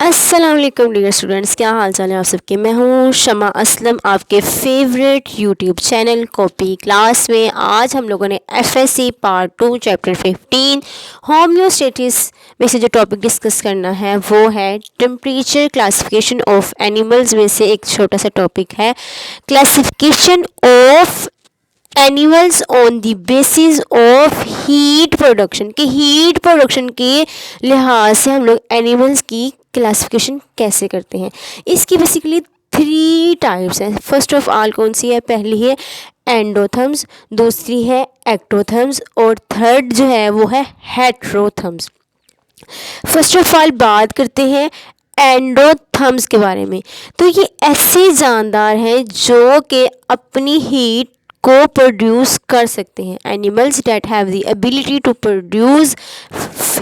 अस्सलाम वालेकुम dear students, क्या हाल चाल है आप सबके। मैं हूँ शमा असलम, आपके favourite YouTube channel copy class में। आज हम लोगों ने एफएससी पार्ट 2 चैप्टर 15 होम्योस्टेसिस में से जो टॉपिक डिस्कस करना है वो है टेम्परेचर क्लासिफिकेशन ऑफ एनिमल्स। में से एक छोटा सा टॉपिक है classification of animals on the basis of heat production. कि हीट प्रोडक्शन के लिहाज से हम लोग एनिमल्स की क्लासिफिकेशन कैसे करते हैं। इसकी बेसिकली 3 टाइप्स हैं। फर्स्ट ऑफ ऑल कौन सी है? पहली है एंडोथर्म्स, दूसरी है एक्टोथर्म्स और थर्ड जो है वो है हेट्रोथर्म्स। फर्स्ट ऑफ ऑल बात करते हैं एंडोथर्म्स के बारे में। तो ये ऐसे जानदार हैं जो कि अपनी हीट को प्रोड्यूस कर सकते हैं। Animals that have the ability to produce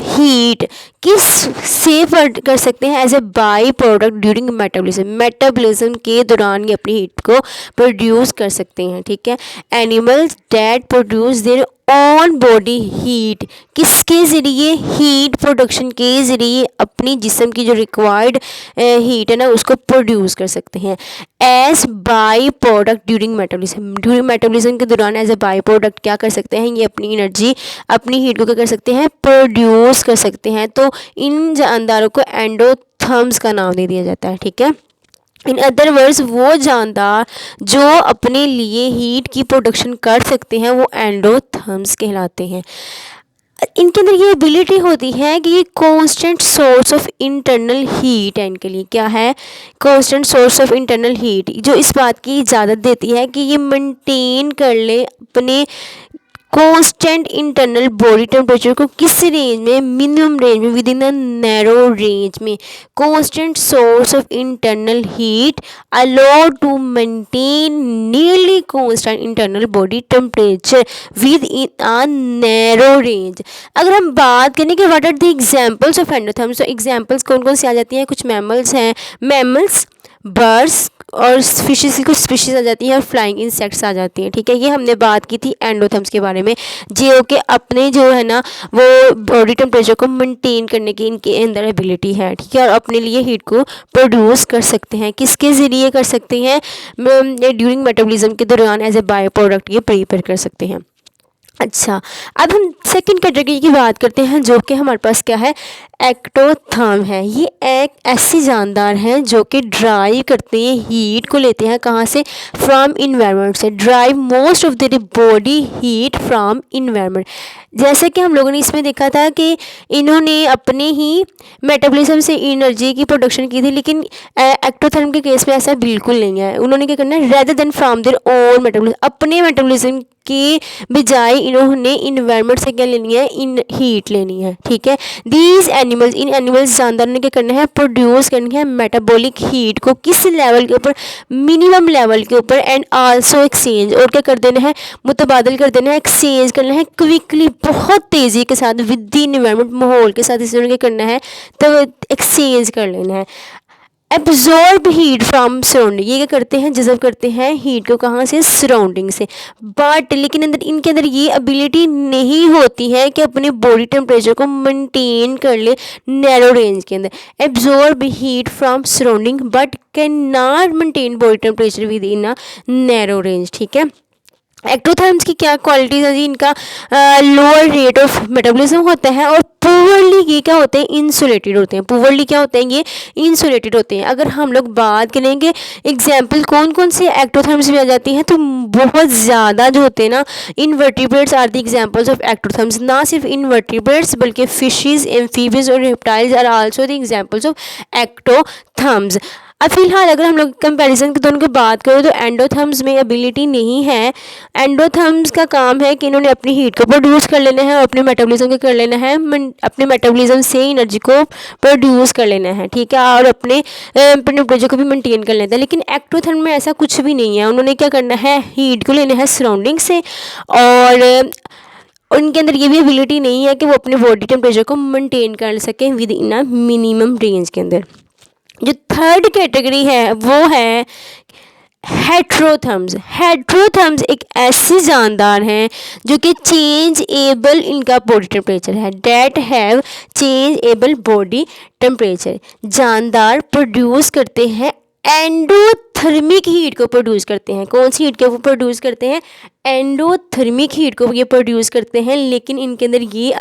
heat किस से कर सकते हैं? As a by product during metabolism. Metabolism के दौरान ये अपनी हीट को प्रोड्यूस कर सकते हैं। ठीक है। Animals that produce their own body heat, किसके ज़रिए? हीट प्रोडक्शन के ज़रिए अपनी जिस्म की जो रिक्वायर्ड हीट है ना उसको प्रोड्यूस कर सकते हैं as by product during metabolism. During metabolism के दौरान एज ए बाई प्रोडक्ट क्या कर सकते हैं? ये अपनी एनर्जी, अपनी हीट को क्या कर सकते हैं? प्रोड्यूस कर सकते हैं। तो इन जानदारों को एंडोथर्म्स का नाम दे दिया जाता है। ठीक है। इन अदर वर्ड्स वो जानदार जो अपने लिए हीट की प्रोडक्शन कर सकते हैं वो एंडोथर्म्स कहलाते हैं। इनके अंदर ये एबिलिटी होती है कि ये constant source of internal heat है। इनके लिए क्या है? Constant source of internal heat, जो इस बात की इजाज़त देती है कि ये मेंटेन कर ले अपने कांस्टेंट इंटरनल बॉडी टेम्परेचर को। किस रेंज में? मिनिमम रेंज में, within a narrow range में। Constant source of internal heat allow to maintain nearly constant internal body temperature within a narrow range. अगर हम बात करें कि what are the examples of endotherms, तो examples कौन कौन सी आ जाती हैं? कुछ मैमल्स हैं, मैमल्स, बर्ड्स और फिशेस की कुछ स्पीशीज आ जाती हैं और फ्लाइंग इंसेक्ट्स आ जाती हैं। ठीक है। ये हमने बात की थी एंडोथर्म्स के बारे में, जो कि अपने जो है ना वो बॉडी टेम्परेचर को मेंटेन करने की इनके अंदर एबिलिटी है। ठीक है। और अपने लिए हीट को प्रोड्यूस कर सकते हैं। किसके ज़रिए कर सकते हैं? ड्यूरिंग मेटाबॉलिज्म के दौरान एज ए बाय प्रोडक्ट ये प्रिपेयर कर सकते हैं। अच्छा, अब हम सेकंड कैटेगरी की बात करते हैं जो कि हमारे पास क्या है? एक्टोथर्म है। ये एक ऐसी जानदार हैं जो कि ड्राइव करते हैं, हीट को लेते हैं कहाँ से? फ्रॉम इन्वायरमेंट से। Drive most of their body heat from environment. जैसे कि हम लोगों ने इसमें देखा था कि इन्होंने अपने ही मेटाबॉलिज्म से एनर्जी की प्रोडक्शन की थी, लेकिन एक्टोथर्म के केस में ऐसा बिल्कुल नहीं है। उन्होंने क्या करना है? Rather than from their own metabolism, अपने मेटाबॉलिज्म के बजाय इन्होंने इन्वायरमेंट से क्या लेनी है? इन हीट लेनी है। ठीक है। दीज एनिमल्स, इन एनिमल्स जानदार ने क्या करना है? प्रोड्यूस करनी है मेटाबॉलिक हीट को। किस लेवल के ऊपर? मिनिमम लेवल के ऊपर। एंड आल्सो एक्सचेंज, और क्या कर देना है? मुतबादल कर देना है, एक्सचेंज करना है क्विकली, बहुत तेज़ी के साथ, विद द इन्वायरमेंट, माहौल के साथ इसने क्या करना है? तो एक्सचेंज कर लेना है। एब्जॉर्ब हीट फ्रॉम सराउंडिंग, ये क्या करते हैं? जज़ब करते हैं हीट को कहाँ से? सराउंडिंग से। बट लेकिन इनके अंदर ये एबिलिटी नहीं होती है कि अपने बॉडी टेम्परेचर को मेंटेन कर ले नैरो रेंज के अंदर। Absorb heat from surrounding but can not maintain body temperature within a narrow range. ठीक है। एक्टोथर्म्स की क्या क्वालिटीज़ है जी? इनका लोअर रेट ऑफ मेटाबॉलिज्म होता है और पुअरली ये क्या होते हैं? इंसुलेटेड होते हैं। पुअरली क्या होते हैं? ये इंसुलेटेड होते हैं। अगर हम लोग बात करेंगे एग्जाम्पल कौन कौन से एक्टोथर्म्स में आ जाती हैं, तो बहुत ज़्यादा जो होते हैं ना, invertebrates are the examples of ectotherms. ना सिर्फ इनवर्टिब्रेट्स बल्कि फिशेज, एम्फीबियंस और reptiles are also the examples of ectotherms. अब फिलहाल अगर हम लोग कंपैरिजन के दोनों की बात करें तो एंडोथर्म्स में एबिलिटी नहीं है। एंडोथर्म्स का काम है कि इन्होंने अपनी हीट को प्रोड्यूस कर लेना है और अपने मेटाबॉलिज्म को कर लेना है, अपने मेटाबॉलिज्म से एनर्जी को प्रोड्यूस कर लेना है। ठीक है। और अपने टेम्परेचर को भी मेंटेन कर लेना है। लेकिन एक्टोथर्म में ऐसा कुछ भी नहीं है। उन्होंने क्या करना है? हीट को लेना है सराउंडिंग से, और उनके अंदर ये भी एबिलिटी नहीं है कि वो अपने बॉडी टेम्परेचर को मेंटेन कर सकें with in a minimum range के अंदर। जो थर्ड कैटेगरी है वो है हेट्रोथर्म्स। हेट्रोथर्म्स एक ऐसे जानदार हैं जो कि चेंज एबल इनका बॉडी टेम्परेचर है, that have changeable body temperature. जानदार प्रोड्यूस करते हैं एंडोथर्मिक हीट को प्रोड्यूस करते हैं। कौन सी हीट को वो प्रोड्यूस करते हैं? एंडोथर्मिक हीट को ये प्रोड्यूस करते हैं। लेकिन इनके अंदर ये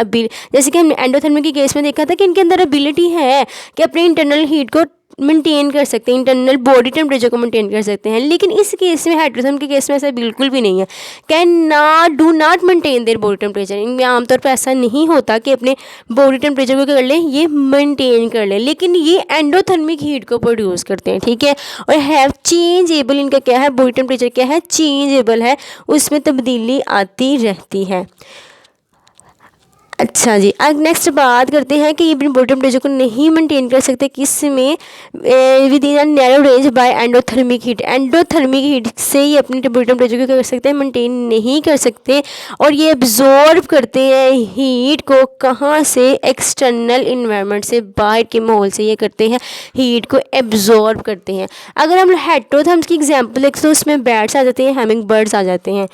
जैसे कि हमने एंडोथर्मिक के केस में देखा था कि इनके अंदर एबिलिटी है कि अपने इंटरनल हीट को मेंटेन कर सकते हैं, इंटरनल बॉडी टेम्परेचर को मेंटेन कर सकते हैं। लेकिन इस केस में, हेट्रोथर्म के केस में ऐसा बिल्कुल भी नहीं है। Do not maintain their body temperature. इनमें आमतौर पर ऐसा नहीं होता कि अपने बॉडी टेम्परेचर को क्या कर लें, ये मेंटेन कर लें, लेकिन ये एंडोथर्मिक हीट को प्रोड्यूस करते हैं, ठीक है। और हैव चेंजेबल, इनका क्या है, बॉडी टेम्परेचर क्या है, चेंजेबल है, उसमें तब्दीली आती रहती है। अच्छा जी, अब नेक्स्ट बात करते हैं कि ये अपनी बॉडी टेम्परेचर को नहीं मेंटेन कर सकते किस में, within a narrow range bye endothermic heat. Endothermic heat से ये अपनी बॉडी टेम्परेचर को क्या कर सकते हैं, मेंटेन नहीं कर सकते। और ये एब्जॉर्ब करते हैं हीट को, कहाँ से, एक्सटर्नल इन्वायरमेंट से, बाहर के माहौल से ये करते हैं, हीट को एब्जॉर्ब करते हैं। अगर हम हेट्रोथर्म्स की एग्जाम्पल देखें तो उसमें बैट्स आ जाते हैं, हैमिंग बर्ड्स आ जाते हैं।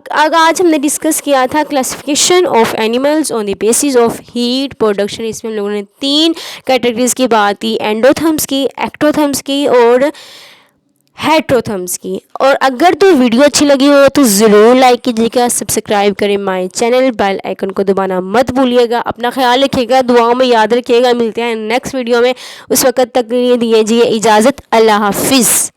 आज हमने डिस्कस किया था classification of animals on the basis of heat production. इसमें हम लोगों ने 3 कैटेगरीज की बात की, एंडोथर्म्स की, एक्टोथर्म्स की और हेट्रोथर्म्स की। और अगर तो वीडियो अच्छी लगी हो तो ज़रूर लाइक कीजिएगा, सब्सक्राइब करें माय चैनल, बेल आइकन को दबाना मत भूलिएगा। अपना ख्याल रखिएगा, दुआओं में याद रखिएगा। मिलते हैं नेक्स्ट वीडियो में, उस वक्त तक के लिए दीजिए इजाज़त। अल्लाह हाफिज़।